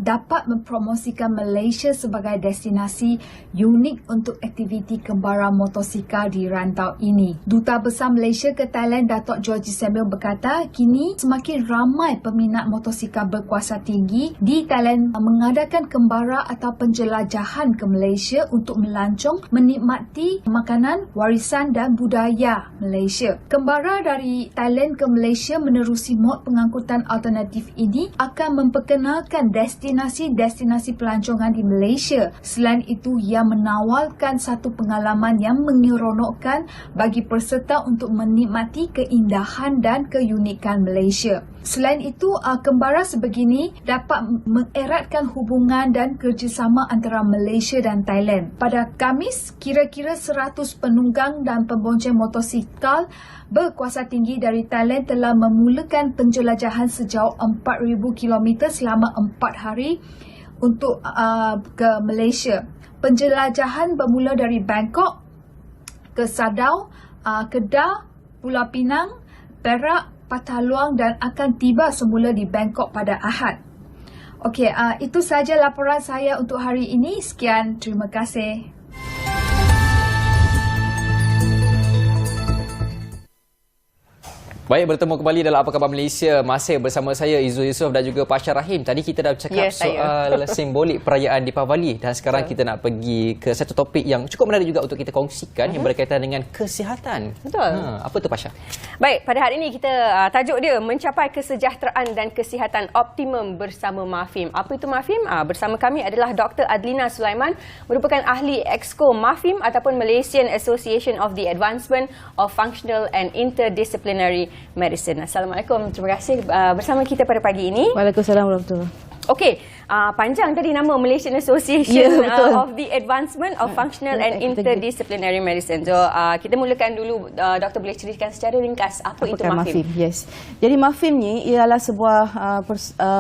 dapat mempromosikan Malaysia sebagai destinasi unik untuk aktiviti kembara motosikal di rantau ini. Duta Besar Malaysia ke Thailand, Datuk Georgie Samuel berkata, kini semakin ramai peminat motosikal berkuasa tinggi di Thailand mengadakan kembara atau penjelajahan ke Malaysia untuk melancong menikmati makanan, warisan dan budaya Malaysia. Kembara dari Thailand ke Malaysia menerusi mod pengangkutan alternatif ini akan memperkenalkan destinasi-destinasi pelancongan di Malaysia. Selain itu, ia menawarkan satu pengalaman yang menyeronokkan bagi peserta untuk menikmati keindahan dan keunikan Malaysia. Selain itu, kembara sebegini dapat mengeratkan hubungan dan kerjasama antara Malaysia dan Thailand. Pada Khamis, kira-kira 100 penunggang dan pembonceng motosikal berkuasa tinggi dari Thailand telah memulakan penjelajahan sejauh 4,000 km selama 4 hari untuk ke Malaysia. Penjelajahan bermula dari Bangkok ke Sadau, Kedah, Pulau Pinang, Perak, Patah Luang dan akan tiba semula di Bangkok pada Ahad. Okey, itu sahaja laporan saya untuk hari ini. Sekian, terima kasih. Baik, bertemu kembali dalam Apa Khabar Malaysia. Masih bersama saya Izul Yusof dan juga Pasha Rahim. Tadi kita dah bercakap soal simbolik perayaan Deepavali dan sekarang kita nak pergi ke satu topik yang cukup menarik juga untuk kita kongsikan yang berkaitan dengan kesihatan. Betul. Apa tu, Pasha? Baik, pada hari ini kita tajuk dia mencapai kesejahteraan dan kesihatan optimum bersama Mafim. Apa itu Mafim? Bersama kami adalah Dr. Adlina Sulaiman, merupakan ahli Exco Mafim ataupun Malaysian Association of the Advancement of Functional and Interdisciplinary Medicine. Assalamualaikum. Terima kasih bersama kita pada pagi ini. Waalaikumsalam warahmatullahi. Okey, panjang tadi nama Malaysian Association of the Advancement of Functional and Interdisciplinary Medicine. So, kita mulakan dulu, Doktor boleh ceritakan secara ringkas apa itu Mafim? Yes. Jadi Mafim ni ialah sebuah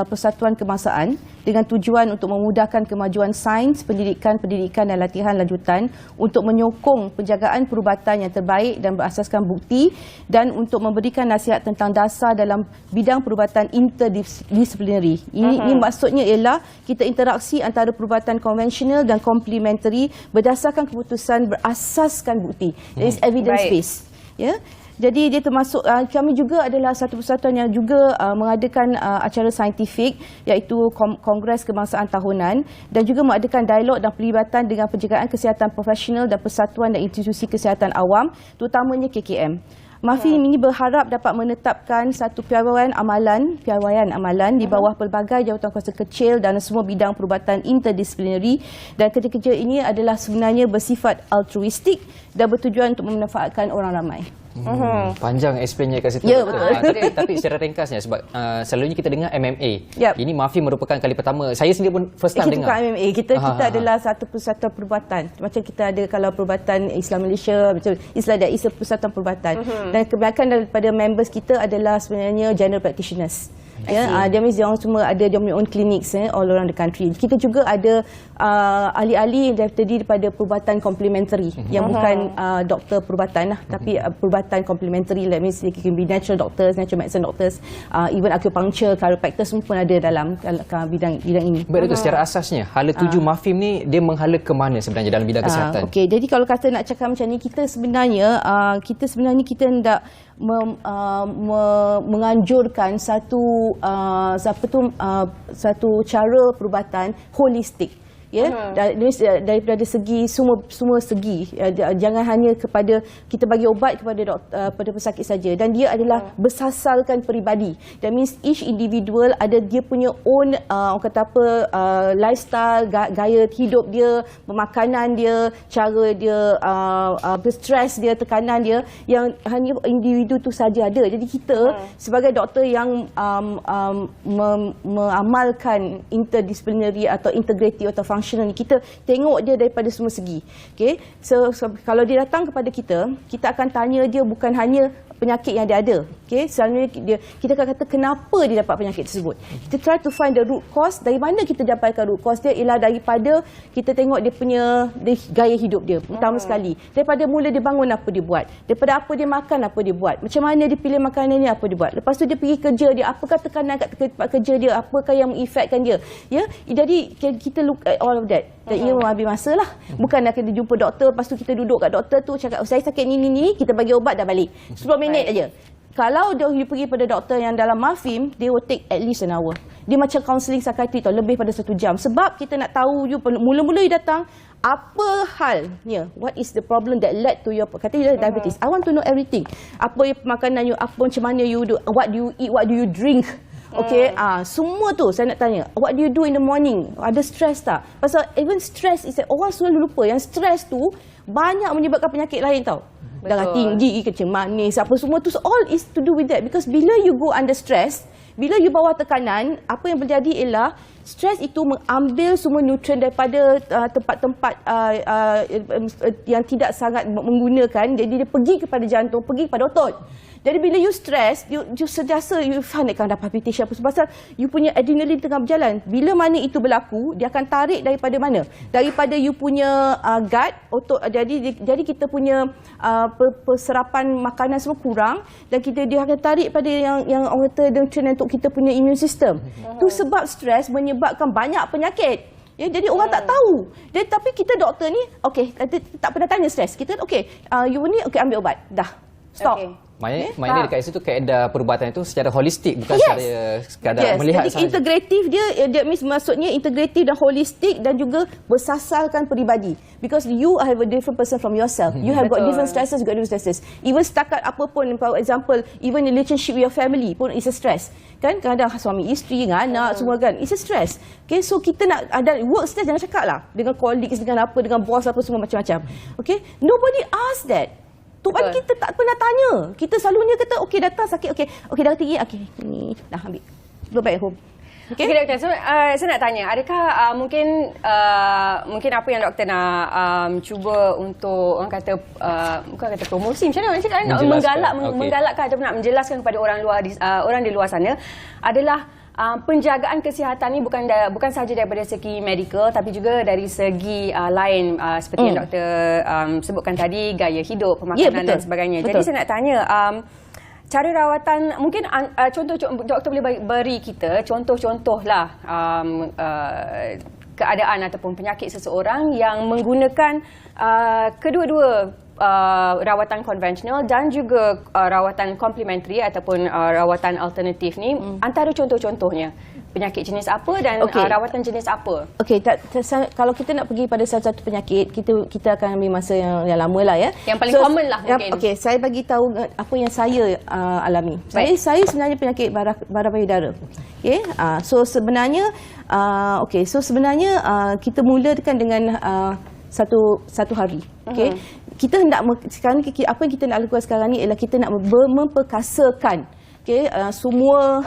persatuan kebangsaan dengan tujuan untuk memudahkan kemajuan sains, pendidikan dan latihan lanjutan untuk menyokong penjagaan perubatan yang terbaik dan berasaskan bukti dan untuk memberikan nasihat tentang dasar dalam bidang perubatan interdisiplinary. Ini maksudnya ialah kita interaksi antara perubatan konvensional dan komplementari berdasarkan keputusan berasaskan bukti. That is evidence based. Ya. Jadi dia termasuk, kami juga adalah satu persatuan yang juga mengadakan acara saintifik iaitu Kongres Kebangsaan Tahunan dan juga mengadakan dialog dan pelibatan dengan penjagaan kesihatan profesional dan persatuan dan institusi kesihatan awam, terutamanya KKM. Mafim ini berharap dapat menetapkan satu piawaian amalan di bawah pelbagai jawatankuasa kecil dalam semua bidang perubatan interdisiplinary dan kerja-kerja ini adalah sebenarnya bersifat altruistik dan bertujuan untuk memanfaatkan orang ramai. Panjang explainnya kat situ. Ya, betul. Tapi secara ringkasnya sebab selalunya kita dengar MMA. Yep. Ini Mafim merupakan kali pertama. Saya sendiri pun first time dengar. Kita bukan MMA. Kita adalah satu persatuan perubatan. Macam kita ada kalau perubatan Islam Malaysia, macam Islam dan Islam persatuan perubatan. Dan kebanyakan daripada members kita adalah sebenarnya general practitioners. Ya, dia means dia orang semua ada dia punya own clinics all around the country. Kita juga ada ahli-ahli yang terdiri daripada perubatan komplementari yang bukan doktor perubatan lah, tapi perubatan komplementari, that means it can be natural doctors, natural medicine doctors, even acupuncture, chiropractor semua pun ada dalam bidang ini. Baik, Doktor, secara asasnya hala tuju Mafim ni dia menghala ke mana sebenarnya dalam bidang kesihatan? Okey, jadi kalau kata nak cakap macam ni, kita sebenarnya hendak menganjurkan satu cara perubatan holistik. Ya, daripada segi semua segi, jangan hanya kepada kita bagi obat kepada pada pesakit saja, dan dia adalah bersasarkan peribadi. That means each individual ada dia punya own orang kata apa lifestyle, gaya hidup dia, pemakanan dia, cara dia stres dia, tekanan dia, yang hanya individu tu saja ada. Jadi kita sebagai doktor yang mengamalkan interdisciplinary atau integrative atau functional ni, kita tengok dia daripada semua segi. Okay? So kalau dia datang kepada kita, kita akan tanya dia bukan hanya penyakit yang dia ada. Okay, selalunya kita akan kata kenapa dia dapat penyakit tersebut. Kita try to find the root cause. Dari mana kita dapatkan root cause dia? Ialah daripada kita tengok dia punya gaya hidup dia. Utama sekali. Daripada mula dia bangun apa dia buat. Daripada apa dia makan apa dia buat. Macam mana dia pilih makanan ni apa dia buat. Lepas tu dia pergi kerja dia. Apakah tekanan kat tempat kerja dia. Apakah yang mengefekkan dia. Ya, jadi kita look at all of that. Dan ia menghabis masa lah. Bukan nak kena jumpa doktor. Lepas tu kita duduk kat doktor tu cakap saya sakit ni. Kita bagi ubat dah balik. 10 minit aja. Kalau you pergi pada doktor yang dalam Mafim, they will take at least an hour. Dia macam counselling psikiatri tau, lebih pada 1 jam. Sebab kita nak tahu you mula-mula you datang, apa halnya? What is the problem that led to your diabetes? I want to know everything. Apa makanan you, apa macam mana you do, what do you eat, what do you drink? Okay, semua tu saya nak tanya. What do you do in the morning? Ada stress tak? Pasal even stress is orang selalu lupa yang stress tu banyak menyebabkan penyakit lain tau. Darah tinggi, kencing manis, apa semua tu, so all is to do with that. Because bila you go under stress, bila you bawah tekanan, apa yang terjadi ialah stres itu mengambil semua nutrien daripada tempat-tempat yang tidak sangat menggunakan. Jadi dia pergi kepada jantung, pergi kepada otot. Jadi bila you stress, you sentiasa you akan dapat palpitation apa sebab you punya adrenaline tengah berjalan. Bila mana itu berlaku, dia akan tarik daripada mana? Daripada you punya gut, otot. Jadi kita punya perserapan makanan semua kurang dan dia akan tarik pada yang orang kata nutrien untuk kita punya immune system. Tu sebab stres menyebabkan banyak penyakit. Ya, jadi orang tak tahu. Tapi kita doktor ni, okey, tak pernah tanya stres. Kita you ni ambil ubat. Dah. Stop. Maknanya dekat situ kaedah perubatan itu secara holistik, bukan secara sekadar melihat sahaja. Jadi integratif dia maksudnya integratif dan holistik dan juga bersasarkan peribadi. Because you have a different person from yourself. You have got different stresses, you got different stresses. Even setakat apa pun, for example, even relationship with your family pun is a stress. Kan kadang suami isteri dengan anak semua kan, it's a stress. Okay, so kita nak ada work stress, jangan cakap lah dengan colleagues, dengan apa, dengan boss apa semua macam-macam. Okay, nobody ask that. Tu pun kita tak pernah tanya. Kita selalunya kata, okey datang sakit, okey darah tinggi, okey ni dah ambil. Go back home. Okey doktor, so, saya nak tanya, adakah mungkin apa yang doktor nak cuba untuk orang kata bukan kata promosi, macam mana cakap, nak menggalakkan ataupun nak menjelaskan kepada orang di luar sana adalah penjagaan kesihatan ni bukan sahaja daripada segi medical tapi juga dari segi lain seperti yang doktor sebutkan tadi, gaya hidup, pemakanan dan sebagainya. Betul. Jadi saya nak tanya cara rawatan, mungkin contoh doktor boleh beri kita contoh-contoh lah keadaan ataupun penyakit seseorang yang menggunakan kedua-dua rawatan konvensional dan juga rawatan komplementari ataupun rawatan alternatif ni, antara contoh-contohnya penyakit jenis apa dan rawatan jenis apa? Okey, kalau kita nak pergi pada satu penyakit, kita akan ambil masa yang lama lah ya. Yang paling common lah mungkin. Okey, saya bagi tahu apa yang saya alami. Saya sebenarnya penyakit bara payudara. Okey, so sebenarnya kita mulakan dengan satu hari. Okey. Kita hendak sekarang apa yang kita nak lakukan sekarang ni ialah kita nak memperkasakan semua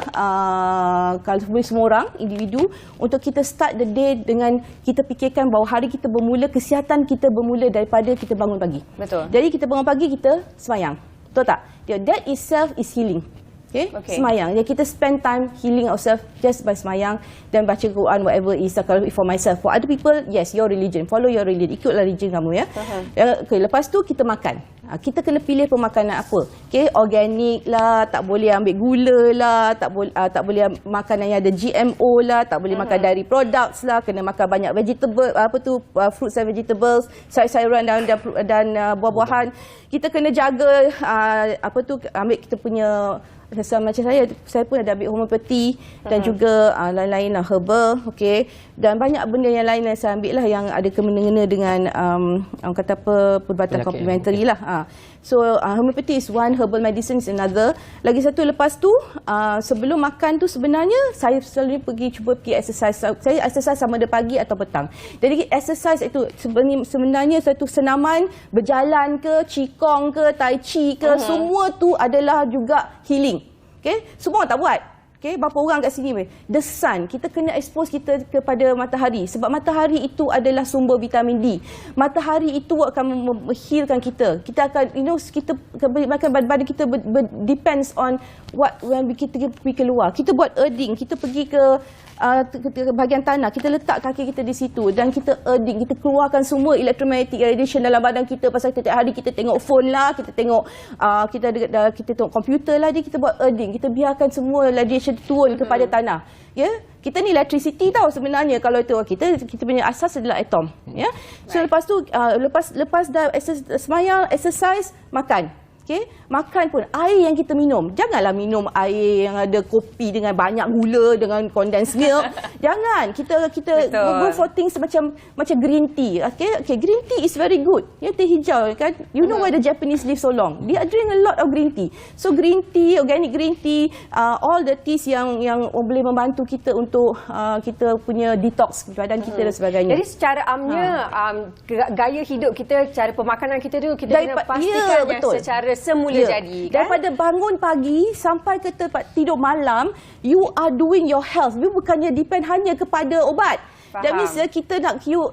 semua orang individu untuk kita start the day dengan kita fikirkan bahawa hari kita bermula, kesihatan kita bermula daripada kita bangun pagi. Betul. Jadi kita bangun pagi, kita sembahyang. Betul tak? That itself is healing. Semayang. Jadi kita spend time healing ourselves just by semayang dan baca Quran, whatever is. Kalau for myself, for other people, yes, your religion, follow your religion, ikutlah religion kamu ya. Lepas tu kita makan. Kita kena pilih pemakanan apa. Organik lah, tak boleh ambil gula lah, tak boleh makanan yang ada GMO lah, tak boleh makan dairy products lah, kena makan banyak vegetable, fruits and vegetables, sayur-sayuran dan buah-buahan. Kita kena jaga ambil kita punya macam saya pun ada ambil homeopati dan juga lain-lain lah, herbal, dan banyak benda yang lain yang saya ambil lah yang ada kena-mengena dengan orang kata perubatan komplementari lah. So homeopati is one, herbal medicine is another. Lagi satu lepas tu sebelum makan tu sebenarnya saya selalu cuba pergi exercise. Saya exercise sama ada pagi atau petang. Jadi exercise itu sebenarnya satu senaman, berjalan ke, qigong ke, tai chi ke, semua tu adalah juga healing. Semua orang tak buat. Okay, berapa orang kat sini? The sun. Kita kena expose kita kepada matahari. Sebab matahari itu adalah sumber vitamin D. Matahari itu akan menghilangkan kita. Kita akan, kita makan badan kita depends on when kita pergi keluar. Kita buat earthing. Kita pergi ke bahagian tanah. Kita letak kaki kita di situ. Dan kita earthing. Kita keluarkan semua electromagnetic radiation dalam badan kita. Pasal setiap hari kita tengok phone lah. Kita tengok kita tengok komputer lah. Kita buat earthing. Kita biarkan semua radiation turun kepada tanah. Ya, kita ni electricity tau sebenarnya. Kalau itu kita punya asas adalah atom. Ya, so lepas tu lepas dah semayang, exercise, makan. Okay? Makan pun air yang kita minum. Janganlah minum air yang ada kopi dengan banyak gula, dengan condensed milk. Jangan. Kita go for things macam green tea. Okay, green tea is very good. Ya, teh hijau kan. You know why the Japanese live so long? They drink a lot of green tea. So green tea, organic green tea, all the teas yang boleh membantu kita untuk kita punya detox badan kita dan sebagainya. Jadi secara amnya gaya hidup kita, cara pemakanan kita tu kita kena pastikan yang secara semula jadi. Kan? Daripada bangun pagi sampai ke tempat tidur malam, you are doing your health. You bukannya depend hanya kepada obat. That means kita nak you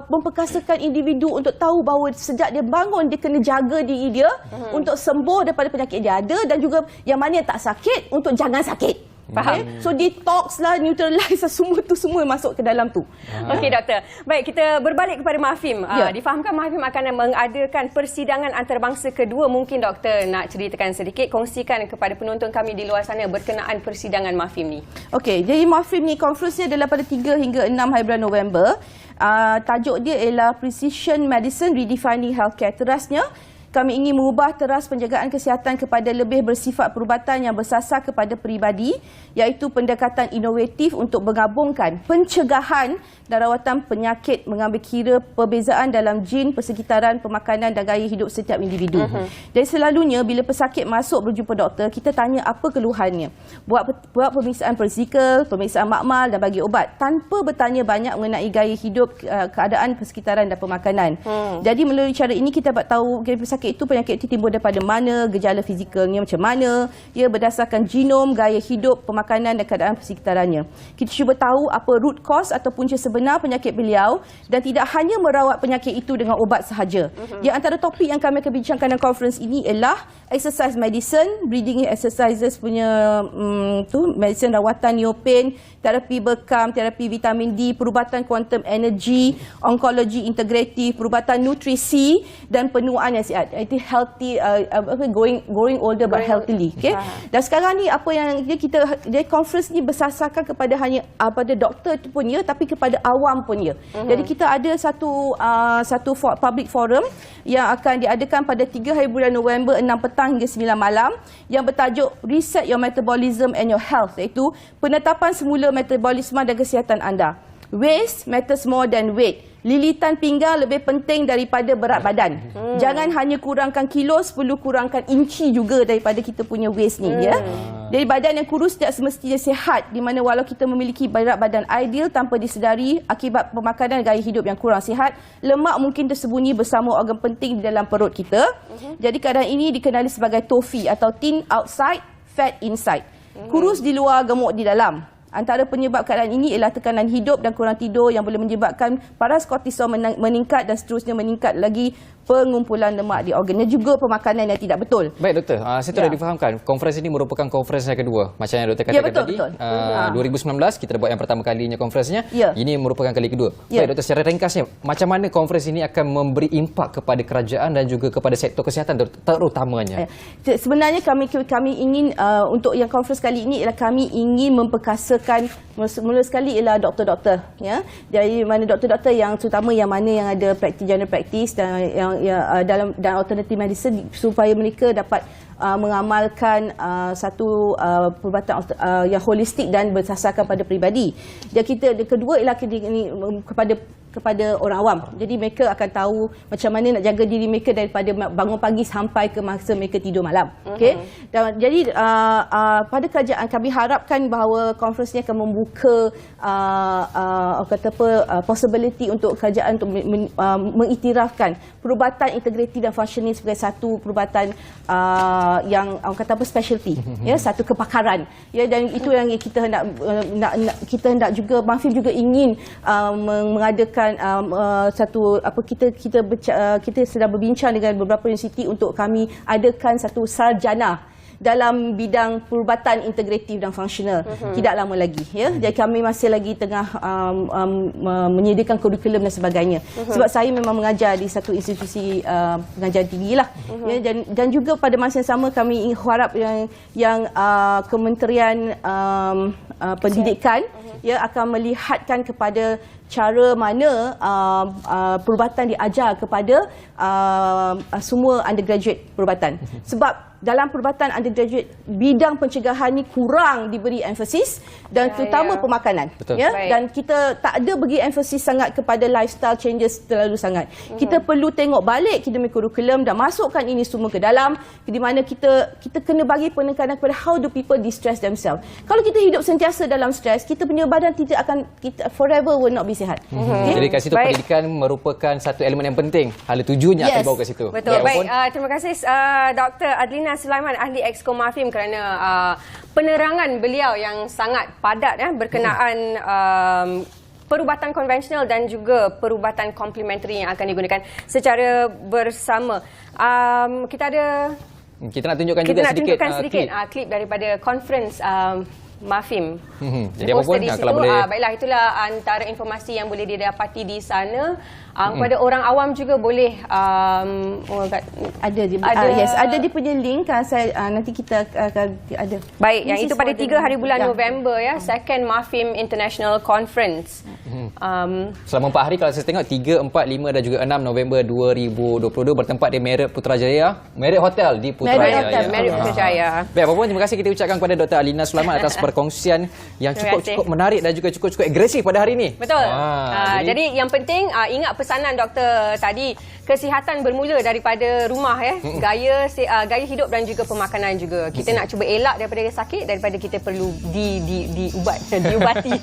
memperkasakan individu untuk tahu bahawa sejak dia bangun dia kena jaga diri dia untuk sembuh daripada penyakit dia ada, dan juga yang mana yang tak sakit untuk jangan sakit. Faham? Okay? So detox lah, neutralize lah, semua masuk ke dalam tu. Okey doktor. Baik, kita berbalik kepada Mahfim. Difahamkan Mahfim akan mengadakan persidangan antarabangsa kedua. Mungkin doktor nak ceritakan sedikit, kongsikan kepada penonton kami di luar sana berkenaan persidangan Mahfim ni. Okey, jadi Mahfim ni konferensinya adalah pada 3 hingga 6 hari bulan November. Tajuk dia ialah Precision Medicine Redefining Healthcare. Terasnya, kami ingin mengubah teras penjagaan kesihatan kepada lebih bersifat perubatan yang bersasar kepada peribadi, iaitu pendekatan inovatif untuk menggabungkan pencegahan dan rawatan penyakit mengambil kira perbezaan dalam jin, persekitaran, pemakanan dan gaya hidup setiap individu. Dan selalunya bila pesakit masuk berjumpa doktor, kita tanya apa keluhannya. Buat pemeriksaan fizikal, pemeriksaan makmal dan bagi ubat tanpa bertanya banyak mengenai gaya hidup, keadaan persekitaran dan pemakanan. Jadi melalui cara ini kita dapat tahu penyakit itu timbul daripada mana, gejala fizikalnya macam mana, ia berdasarkan genom, gaya hidup, pemakanan dan keadaan persekitarannya. Kita cuba tahu apa root cause atau punca sebenar penyakit beliau dan tidak hanya merawat penyakit itu dengan ubat sahaja. Di antara topik yang kami akan bincangkan dalam conference ini ialah exercise medicine, breathing exercises punya medicine rawatan neopain, terapi bekam, terapi vitamin D, perubatan quantum energy, onkologi integratif, perubatan nutrisi dan penuaan yang sihat. Itu healthy, growing older but healthily. Okay? Dan sekarang ni apa yang dia conference ni bersasarkan kepada hanya pada doktor pun ya, tapi kepada awam pun ya. Jadi kita ada satu public forum yang akan diadakan pada 3 hari bulan November 6 petang hingga 9 malam yang bertajuk Reset Your Metabolism and Your Health, iaitu penetapan semula metabolisme dan kesihatan anda. Waste matters more than weight. Lilitan pinggang lebih penting daripada berat badan. Jangan hanya kurangkan kilos, perlu kurangkan inci juga daripada kita punya waist ni. Ya. Jadi badan yang kurus tidak semestinya sihat, di mana walau kita memiliki berat badan ideal tanpa disedari akibat pemakanan gaya hidup yang kurang sihat, lemak mungkin tersembunyi bersama organ penting di dalam perut kita. Jadi keadaan ini dikenali sebagai TOFI atau thin outside, fat inside. Kurus di luar, gemuk di dalam. Antara penyebab keadaan ini ialah tekanan hidup dan kurang tidur yang boleh menyebabkan paras kortisol meningkat dan seterusnya meningkat lagi pengumpulan lemak di organ dan juga pemakanan yang tidak betul. Baik doktor, saya telah difahamkan konferensi ini merupakan konferensi yang kedua. Macam yang doktor katakan tadi, 2019 kita buat yang pertama kalinya konferensinya. Ini merupakan kali kedua. Baik doktor, secara ringkasnya macam mana konferensi ini akan memberi impak kepada kerajaan dan juga kepada sektor kesihatan terutamanya? Sebenarnya kami ingin untuk yang konferensi kali ini ialah kami ingin memperkasakan mula sekali ialah doktor-doktor, ya. Jadi mana doktor-doktor yang terutama yang mana yang ada general practice dan dalam alternative medicine, supaya mereka dapat mengamalkan satu perubatan yang holistik dan bersasarkan pada peribadi. Dan kedua ialah kepada kepada orang awam. Jadi mereka akan tahu macam mana nak jaga diri mereka daripada bangun pagi sampai ke masa mereka tidur malam. Okey. Jadi pada kerajaan kami harapkan bahawa conference ni akan membuka possibility untuk kerajaan untuk mengiktirafkan perubatan integratif dan functioning sebagai satu perubatan yang orang kata specialty, ya, satu kepakaran, ya, dan itu yang kita hendak juga MAFIM juga ingin mengadakan kita sedang berbincang dengan beberapa universiti untuk kami adakan satu sarjana dalam bidang perubatan integratif dan fungsional tidak lama lagi, ya. Jadi kami masih lagi tengah menyediakan kurikulum dan sebagainya. Sebab saya memang mengajar di satu institusi pengajaran tinggi lah, ya, dan juga pada masa yang sama kami harap yang Kementerian Pendidikan ya akan melihatkan kepada cara mana perubatan diajar kepada semua undergraduate perubatan. Sebab dalam perubatan undergraduate, bidang pencegahan ni kurang diberi emphasis dan terutama pemakanan. Betul. Ya, dan kita tak ada bagi emphasis sangat kepada lifestyle changes terlalu sangat. Kita perlu tengok balik kita punya kurikulum dan masukkan ini semua ke dalam, di mana kita kena bagi penekanan kepada how do people distress themselves. Kalau kita hidup sentiasa dalam stres, kita punya badan forever will not be sihat. Okay? Jadi kat situ pendidikan merupakan satu elemen yang penting. Hala tujuannya akan bawa ke situ. Betul. Baik, terima kasih Dr. Adlina Sulaiman, ahli Exco MAFIM, kerana penerangan beliau yang sangat padat berkenaan perubatan konvensional dan juga perubatan komplementari yang akan digunakan secara bersama. Kita nak tunjukkan sedikit klip daripada conference MAFIM. Jadi apa pun kalau boleh. Baiklah, itulah antara informasi yang boleh didapati di sana. Kepada orang awam juga boleh ada dia punya link. Nanti kita akan ada. Baik, yang itu pada 3 hari bulan November, ya, second MAFIM International Conference. Selama 4 hari kalau saya tengok 3, 4, 5 dan juga 6 November 2022 bertempat di Marriott Putrajaya, Marriott Hotel di Putrajaya. Marriott Putrajaya. Baik, apa pun terima kasih kita ucapkan kepada Dr. Adlina Sulaiman atas perkongsian yang cukup menarik dan juga cukup agresif pada hari ini. Betul. Jadi yang penting ingat pesanan doktor tadi, kesihatan bermula daripada rumah, ya. Gaya hidup dan juga pemakanan juga. Kita nak cuba elak daripada sakit daripada kita perlu diubati.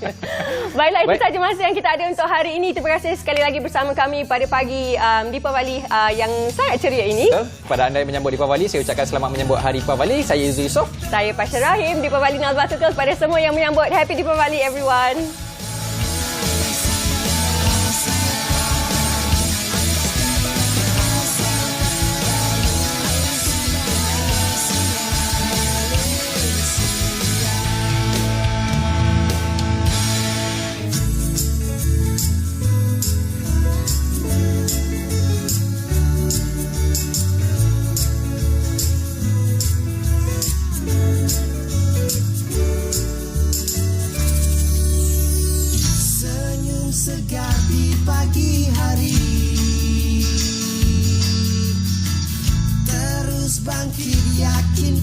Baiklah, itu saja masa yang kita ada untuk hari ini. Terima kasih sekali lagi bersama kami pada pagi Deepavali yang sangat ceria ini. Betul. Pada anda yang menyambut Deepavali, saya ucapkan selamat menyambut Hari Deepavali. Saya Izzu Yusof. Saya Pasha Rahim. Deepavali Nalbatukal pada semua yang menyambut. Happy Deepavali everyone. Segar di pagi hari, terus bangkit yakin